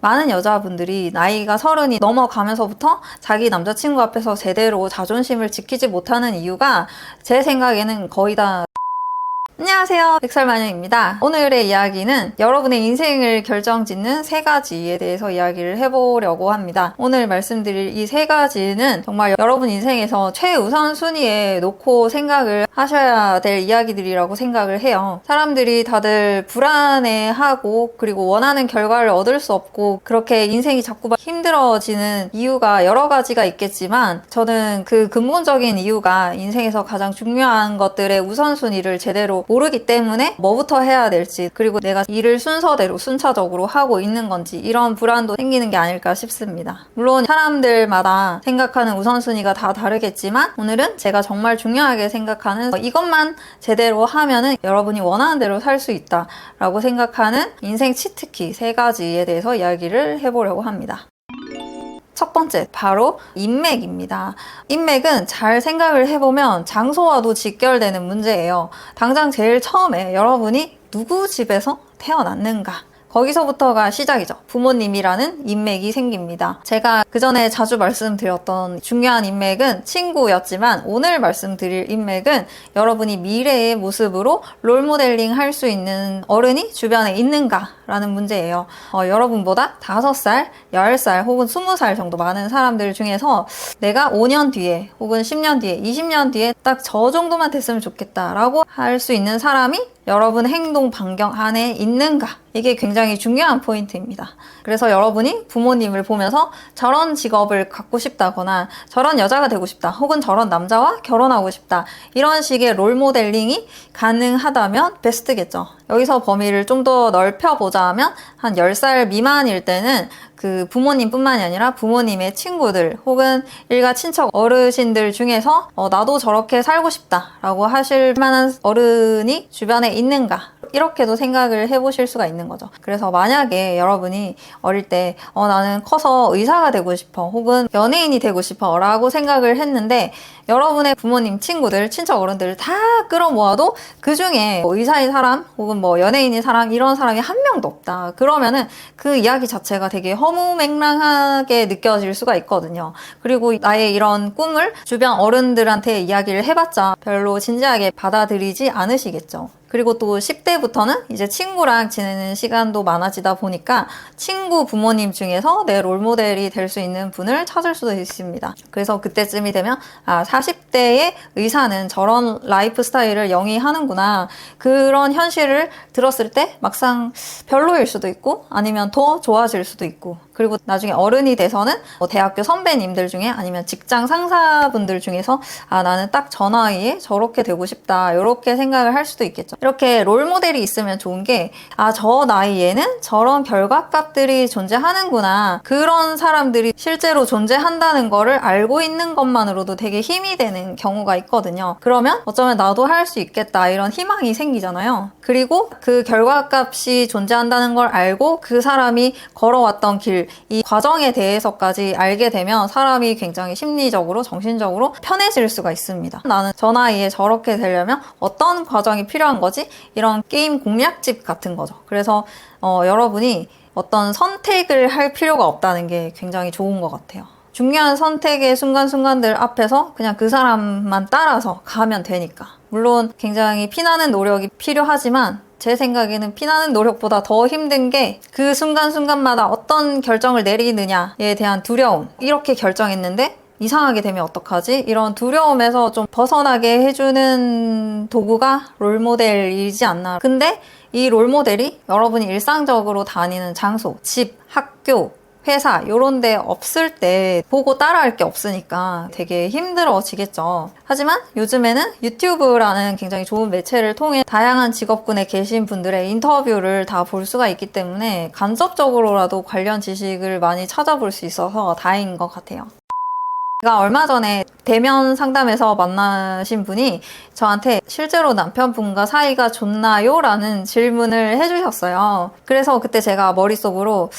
많은 여자분들이 나이가 30이 넘어가면서부터 자기 남자친구 앞에서 제대로 자존심을 지키지 못하는 이유가 제 생각에는 거의 다 안녕하세요, 백설마녀입니다. 오늘의 이야기는 여러분의 인생을 결정짓는 3가지에 대해서 이야기를 해보려고 합니다. 오늘 말씀드릴 이 3가지는 정말 여러분 인생에서 최우선 순위에 놓고 생각을 하셔야 될 이야기들이라고 생각을 해요. 사람들이 다들 불안해하고 그리고 원하는 결과를 얻을 수 없고 그렇게 인생이 자꾸 힘들어지는 이유가 여러 가지가 있겠지만 저는 그 근본적인 이유가 인생에서 가장 중요한 것들의 우선순위를 제대로 모르기 때문에 뭐부터 해야 될지, 그리고 내가 일을 순서대로 순차적으로 하고 있는 건지, 이런 불안도 생기는 게 아닐까 싶습니다. 물론 사람들마다 생각하는 우선순위가 다 다르겠지만 오늘은 제가 정말 중요하게 생각하는 이것만 제대로 하면은 여러분이 원하는 대로 살 수 있다 라고 생각하는 인생 치트키 3가지에 대해서 이야기를 해보려고 합니다. 첫 번째, 바로 인맥입니다. 인맥은 잘 생각을 해보면 장소와도 직결되는 문제예요. 당장 제일 처음에 여러분이 누구 집에서 태어났는가? 거기서부터가 시작이죠. 부모님이라는 인맥이 생깁니다. 제가 그전에 자주 말씀드렸던 중요한 인맥은 친구였지만 오늘 말씀드릴 인맥은 여러분이 미래의 모습으로 롤모델링 할 수 있는 어른이 주변에 있는가? 라는 문제예요. 여러분보다 5살, 10살 혹은 20살 정도 많은 사람들 중에서 내가 5년 뒤에 혹은 10년 뒤에, 20년 뒤에 딱 저 정도만 됐으면 좋겠다 라고 할 수 있는 사람이 여러분 행동 반경 안에 있는가? 이게 굉장히 중요한 포인트입니다. 그래서 여러분이 부모님을 보면서 저런 직업을 갖고 싶다거나 저런 여자가 되고 싶다 혹은 저런 남자와 결혼하고 싶다 이런 식의 롤모델링이 가능하다면 베스트겠죠. 여기서 범위를 좀 더 넓혀보자 하면 한 10살 미만일 때는 그 부모님뿐만이 아니라 부모님의 친구들 혹은 일가 친척 어르신들 중에서 나도 저렇게 살고 싶다 라고 하실 만한 어른이 주변에 있는가, 이렇게도 생각을 해보실 수가 있는 거죠. 그래서 만약에 여러분이 어릴 때 나는 커서 의사가 되고 싶어 혹은 연예인이 되고 싶어 라고 생각을 했는데 여러분의 부모님, 친구들, 친척 어른들을 다 끌어모아도 그 중에 의사인 사람 혹은 연예인인 사람 이런 사람이 한 명도 없다. 그러면은 그 이야기 자체가 되게 허무맹랑하게 느껴질 수가 있거든요. 그리고 나의 이런 꿈을 주변 어른들한테 이야기를 해봤자 별로 진지하게 받아들이지 않으시겠죠. 그리고 또 10대부터는 이제 친구랑 지내는 시간도 많아지다 보니까 친구 부모님 중에서 내 롤모델이 될 수 있는 분을 찾을 수도 있습니다. 그래서 그때쯤이 되면 40대의 의사는 저런 라이프 스타일을 영위하는구나, 그런 현실을 들었을 때 막상 별로일 수도 있고 아니면 더 좋아질 수도 있고, 그리고 나중에 어른이 돼서는 대학교 선배님들 중에 아니면 직장 상사분들 중에서 나는 딱 저 나이에 저렇게 되고 싶다 이렇게 생각을 할 수도 있겠죠. 이렇게 롤모델이 있으면 좋은 게 저 나이에는 저런 결과값들이 존재하는구나, 그런 사람들이 실제로 존재한다는 거를 알고 있는 것만으로도 되게 힘이 되는 경우가 있거든요. 그러면 어쩌면 나도 할 수 있겠다 이런 희망이 생기잖아요. 그리고 그 결과값이 존재한다는 걸 알고 그 사람이 걸어왔던 길, 이 과정에 대해서까지 알게 되면 사람이 굉장히 심리적으로, 정신적으로 편해질 수가 있습니다. 나는 저 나이에 저렇게 되려면 어떤 과정이 필요한 거지? 이런 게임 공략집 같은 거죠. 그래서 여러분이 어떤 선택을 할 필요가 없다는 게 굉장히 좋은 것 같아요. 중요한 선택의 순간순간들 앞에서 그냥 그 사람만 따라서 가면 되니까. 물론 굉장히 피나는 노력이 필요하지만 제 생각에는 피나는 노력보다 더 힘든 게 그 순간순간마다 어떤 결정을 내리느냐에 대한 두려움. 이렇게 결정했는데 이상하게 되면 어떡하지? 이런 두려움에서 좀 벗어나게 해주는 도구가 롤모델이지 않나. 근데 이 롤모델이 여러분이 일상적으로 다니는 장소, 집, 학교, 회사 이런 데 없을 때 보고 따라할 게 없으니까 되게 힘들어지겠죠. 하지만 요즘에는 유튜브라는 굉장히 좋은 매체를 통해 다양한 직업군에 계신 분들의 인터뷰를 다 볼 수가 있기 때문에 간접적으로라도 관련 지식을 많이 찾아볼 수 있어서 다행인 것 같아요. 제가 얼마 전에 대면 상담에서 만나신 분이 저한테 실제로 남편분과 사이가 좋나요? 라는 질문을 해주셨어요. 그래서 그때 제가 머릿속으로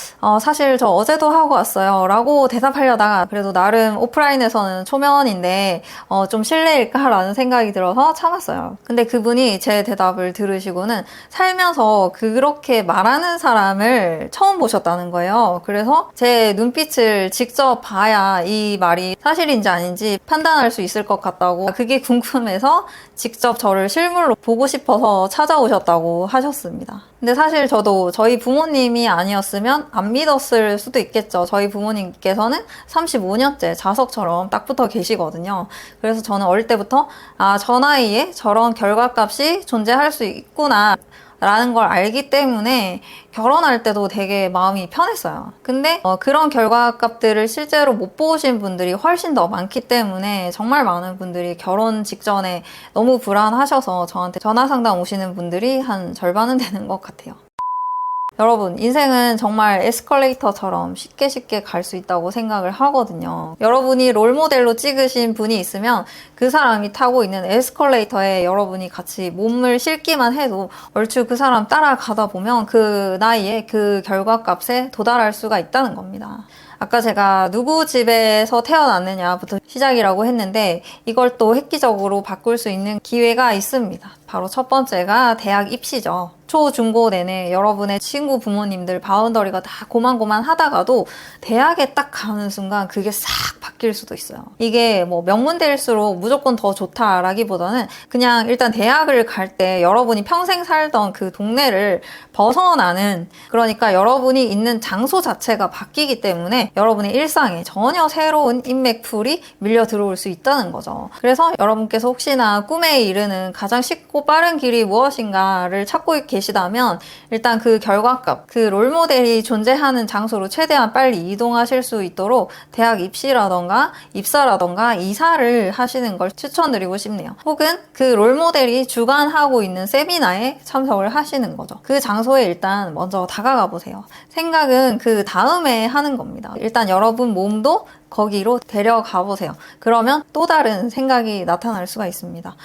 사실 저 어제도 하고 왔어요 라고 대답하려다가 그래도 나름 오프라인에서는 초면인데 좀 실례일까? 라는 생각이 들어서 참았어요. 근데 그분이 제 대답을 들으시고는 살면서 그렇게 말하는 사람을 처음 보셨다는 거예요. 그래서 제 눈빛을 직접 봐야 이 말이 사실인지 아닌지 판단할 수 있을 것 같다고, 그게 궁금해서 직접 저를 실물로 보고 싶어서 찾아오셨다고 하셨습니다. 근데 사실 저도 저희 부모님이 아니었으면 안 믿었을 수도 있겠죠. 저희 부모님께서는 35년째 자석처럼 딱 붙어 계시거든요. 그래서 저는 어릴 때부터 저 나이에 저런 결과값이 존재할 수 있구나 라는 걸 알기 때문에 결혼할 때도 되게 마음이 편했어요. 근데 그런 결과값들을 실제로 못 보신 분들이 훨씬 더 많기 때문에 정말 많은 분들이 결혼 직전에 너무 불안하셔서 저한테 전화 상담 오시는 분들이 한 절반은 되는 것 같아요. 여러분, 인생은 정말 에스컬레이터처럼 쉽게 갈 수 있다고 생각을 하거든요. 여러분이 롤모델로 찍으신 분이 있으면 그 사람이 타고 있는 에스컬레이터에 여러분이 같이 몸을 실기만 해도 얼추 그 사람 따라가다 보면 그 나이에 그 결과값에 도달할 수가 있다는 겁니다. 아까 제가 누구 집에서 태어났느냐부터 시작이라고 했는데 이걸 또 획기적으로 바꿀 수 있는 기회가 있습니다. 바로 첫 번째가 대학 입시죠. 초, 중고 내내 여러분의 친구 부모님들 바운더리가 다 고만고만 하다가도 대학에 딱 가는 순간 그게 싹 바뀔 수도 있어요. 이게 뭐 명문대일수록 무조건 더 좋다라기보다는 그냥 일단 대학을 갈 때 여러분이 평생 살던 그 동네를 벗어나는, 그러니까 여러분이 있는 장소 자체가 바뀌기 때문에 여러분의 일상에 전혀 새로운 인맥풀이 밀려 들어올 수 있다는 거죠. 그래서 여러분께서 혹시나 꿈에 이르는 가장 쉽고 빠른 길이 무엇인가를 찾고 계시다면 일단 그 결과값, 그 롤모델이 존재하는 장소로 최대한 빨리 이동하실 수 있도록 대학 입시라던가 입사라던가 이사를 하시는 걸 추천드리고 싶네요. 혹은 그 롤모델이 주관하고 있는 세미나에 참석을 하시는 거죠. 그 장소에 일단 먼저 다가가 보세요. 생각은 그 다음에 하는 겁니다. 일단 여러분 몸도 거기로 데려가 보세요. 그러면 또 다른 생각이 나타날 수가 있습니다.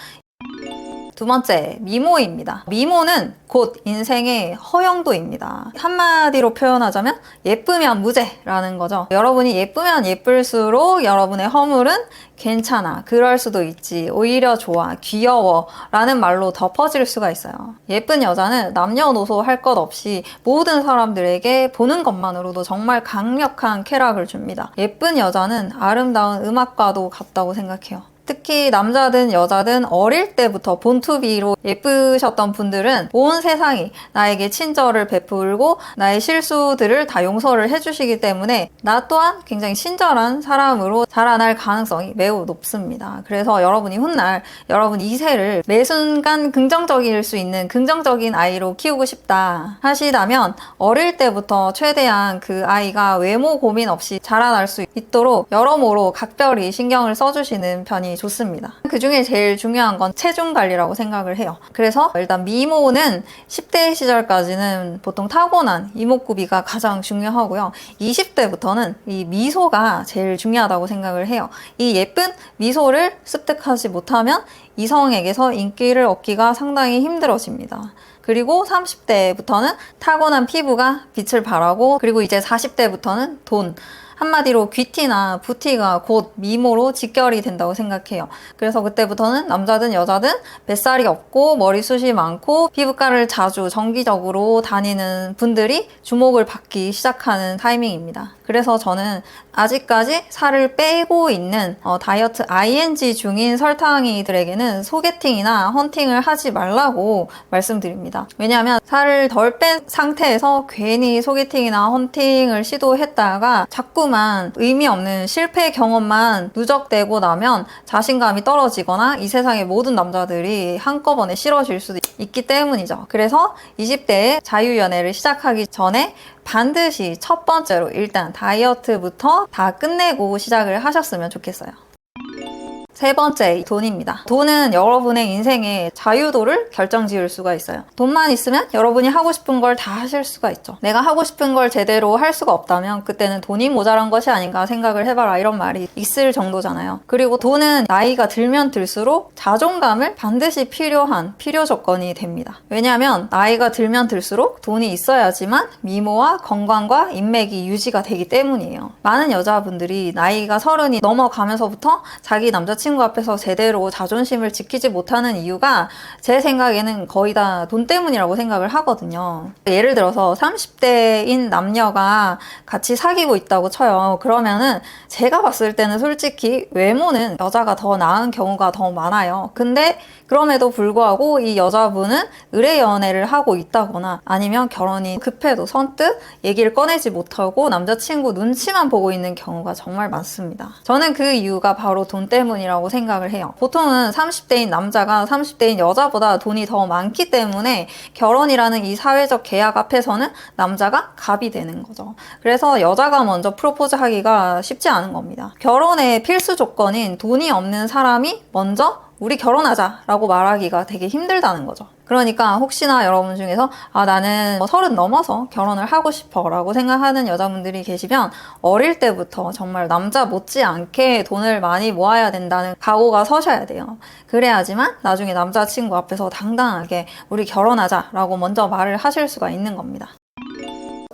두 번째, 미모입니다. 미모는 곧 인생의 허영도입니다. 한마디로 표현하자면 예쁘면 무죄라는 거죠. 여러분이 예쁘면 예쁠수록 여러분의 허물은 괜찮아, 그럴 수도 있지, 오히려 좋아, 귀여워 라는 말로 덮어질 수가 있어요. 예쁜 여자는 남녀노소 할 것 없이 모든 사람들에게 보는 것만으로도 정말 강력한 쾌락을 줍니다. 예쁜 여자는 아름다운 음악과도 같다고 생각해요. 특히 남자든 여자든 어릴 때부터 본투비로 예쁘셨던 분들은 온 세상이 나에게 친절을 베풀고 나의 실수들을 다 용서를 해주시기 때문에 나 또한 굉장히 친절한 사람으로 자라날 가능성이 매우 높습니다. 그래서 여러분이 훗날 여러분 2세를 매 순간 긍정적일 수 있는 긍정적인 아이로 키우고 싶다 하시다면 어릴 때부터 최대한 그 아이가 외모 고민 없이 자라날 수 있도록 여러모로 각별히 신경을 써주시는 편이 좋습니다. 그 중에 제일 중요한 건 체중 관리라고 생각을 해요. 그래서 일단 미모는 10대 시절까지는 보통 타고난 이목구비가 가장 중요하고요. 20대부터는 이 미소가 제일 중요하다고 생각을 해요. 이 예쁜 미소를 습득하지 못하면 이성에게서 인기를 얻기가 상당히 힘들어집니다. 그리고 30대부터는 타고난 피부가 빛을 발하고, 그리고 이제 40대부터는 돈, 한마디로 귀티나 부티가 곧 미모로 직결이 된다고 생각해요. 그래서 그때부터는 남자든 여자든 뱃살이 없고 머리숱이 많고 피부과를 자주 정기적으로 다니는 분들이 주목을 받기 시작하는 타이밍입니다. 그래서 저는 아직까지 살을 빼고 있는 다이어트 ING 중인 설탕이들에게는 소개팅이나 헌팅을 하지 말라고 말씀드립니다. 왜냐하면 살을 덜 뺀 상태에서 괜히 소개팅이나 헌팅을 시도했다가 자꾸만 의미 없는 실패 경험만 누적되고 나면 자신감이 떨어지거나 이 세상의 모든 남자들이 한꺼번에 싫어질 수도 있기 때문이죠. 그래서 20대에 자유연애를 시작하기 전에 반드시 첫 번째로 일단 다이어트부터 다 끝내고 시작을 하셨으면 좋겠어요. 세 번째, 돈입니다. 돈은 여러분의 인생의 자유도를 결정지을 수가 있어요. 돈만 있으면 여러분이 하고 싶은 걸 다 하실 수가 있죠. 내가 하고 싶은 걸 제대로 할 수가 없다면 그때는 돈이 모자란 것이 아닌가 생각을 해봐라, 이런 말이 있을 정도잖아요. 그리고 돈은 나이가 들면 들수록 자존감을 반드시 필요한 필요 조건이 됩니다. 왜냐하면 나이가 들면 들수록 돈이 있어야지만 미모와 건강과 인맥이 유지가 되기 때문이에요. 많은 여자분들이 나이가 30이 넘어가면서부터 자기 남자친구 앞에서 제대로 자존심을 지키지 못하는 이유가 제 생각에는 거의 다 돈 때문이라고 생각을 하거든요. 예를 들어서 30대인 남녀가 같이 사귀고 있다고 쳐요. 그러면은 제가 봤을 때는 솔직히 외모는 여자가 더 나은 경우가 더 많아요. 근데 그럼에도 불구하고 이 여자분은 의뢰 연애를 하고 있다거나 아니면 결혼이 급해도 선뜻 얘기를 꺼내지 못하고 남자친구 눈치만 보고 있는 경우가 정말 많습니다. 저는 그 이유가 바로 돈 때문이라고 생각을 해요. 보통은 30대인 남자가 30대인 여자보다 돈이 더 많기 때문에 결혼이라는 이 사회적 계약 앞에서는 남자가 갑이 되는 거죠. 그래서 여자가 먼저 프로포즈 하기가 쉽지 않은 겁니다. 결혼의 필수 조건인 돈이 없는 사람이 먼저 우리 결혼하자 라고 말하기가 되게 힘들다는 거죠. 그러니까 혹시나 여러분 중에서 나는 30 넘어서 결혼을 하고 싶어 라고 생각하는 여자분들이 계시면 어릴 때부터 정말 남자 못지않게 돈을 많이 모아야 된다는 각오가 서셔야 돼요. 그래야지만 나중에 남자친구 앞에서 당당하게 우리 결혼하자 라고 먼저 말을 하실 수가 있는 겁니다.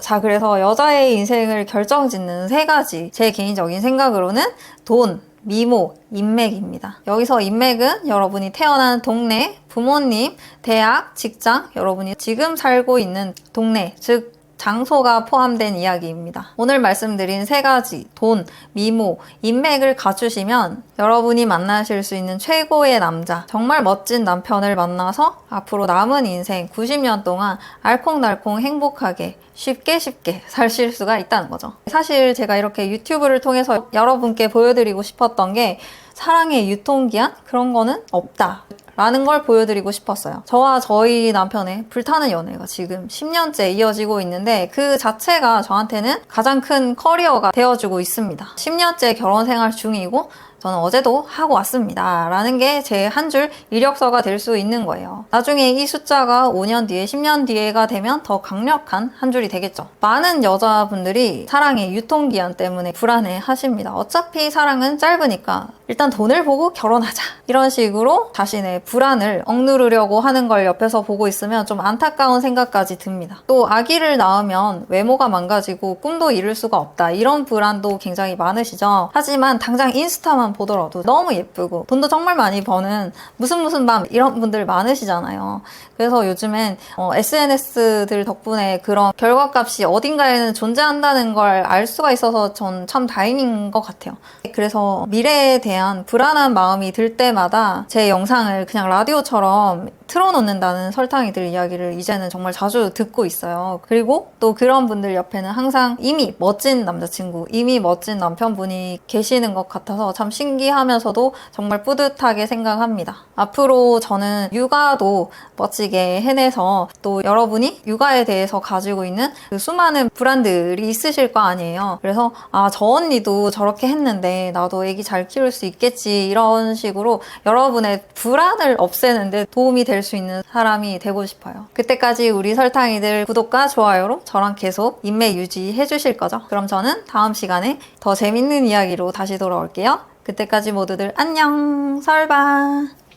자, 그래서 여자의 인생을 결정짓는 세 가지, 제 개인적인 생각으로는 돈, 미모, 인맥입니다. 여기서 인맥은 여러분이 태어난 동네, 부모님, 대학, 직장, 여러분이 지금 살고 있는 동네, 즉 장소가 포함된 이야기입니다. 오늘 말씀드린 세 가지, 돈, 미모, 인맥을 갖추시면 여러분이 만나실 수 있는 최고의 남자, 정말 멋진 남편을 만나서 앞으로 남은 인생 90년 동안 알콩달콩 행복하게 쉽게 사실 수가 있다는 거죠. 사실 제가 이렇게 유튜브를 통해서 여러분께 보여드리고 싶었던 게 사랑의 유통기한? 그런 거는 없다 라는 걸 보여드리고 싶었어요. 저와 저희 남편의 불타는 연애가 지금 10년째 이어지고 있는데 그 자체가 저한테는 가장 큰 커리어가 되어주고 있습니다. 10년째 결혼 생활 중이고 저는 어제도 하고 왔습니다 라는 게 제 한 줄 이력서가 될 수 있는 거예요. 나중에 이 숫자가 5년 뒤에 10년 뒤에가 되면 더 강력한 한 줄이 되겠죠. 많은 여자분들이 사랑의 유통기한 때문에 불안해 하십니다. 어차피 사랑은 짧으니까 일단 돈을 보고 결혼하자, 이런 식으로 자신의 불안을 억누르려고 하는 걸 옆에서 보고 있으면 좀 안타까운 생각까지 듭니다. 또 아기를 낳으면 외모가 망가지고 꿈도 이룰 수가 없다, 이런 불안도 굉장히 많으시죠. 하지만 당장 인스타만 보더라도 너무 예쁘고 돈도 정말 많이 버는 무슨 밤, 이런 분들 많으시잖아요. 그래서 요즘엔 SNS들 덕분에 그런 결과값이 어딘가에는 존재한다는 걸 알 수가 있어서 전 참 다행인 것 같아요. 그래서 미래에 대한 불안한 마음이 들 때마다 제 영상을 그냥 라디오처럼 틀어놓는다는 설탕이들 이야기를 이제는 정말 자주 듣고 있어요. 그리고 또 그런 분들 옆에는 항상 이미 멋진 남자친구, 이미 멋진 남편분이 계시는 것 같아서 참 신기하면서도 정말 뿌듯하게 생각합니다. 앞으로 저는 육아도 멋지게 해내서 또 여러분이 육아에 대해서 가지고 있는 그 수많은 불안들이 있으실 거 아니에요. 그래서 저 언니도 저렇게 했는데 나도 애기 잘 키울 수 있겠지, 이런 식으로 여러분의 불안을 없애는데 도움이 될 수 있는 사람이 되고 싶어요. 그때까지 우리 설탕이들 구독과 좋아요로 저랑 계속 인맥 유지해 주실 거죠? 그럼 저는 다음 시간에 더 재밌는 이야기로 다시 돌아올게요. 그때까지 모두들 안녕, 설바.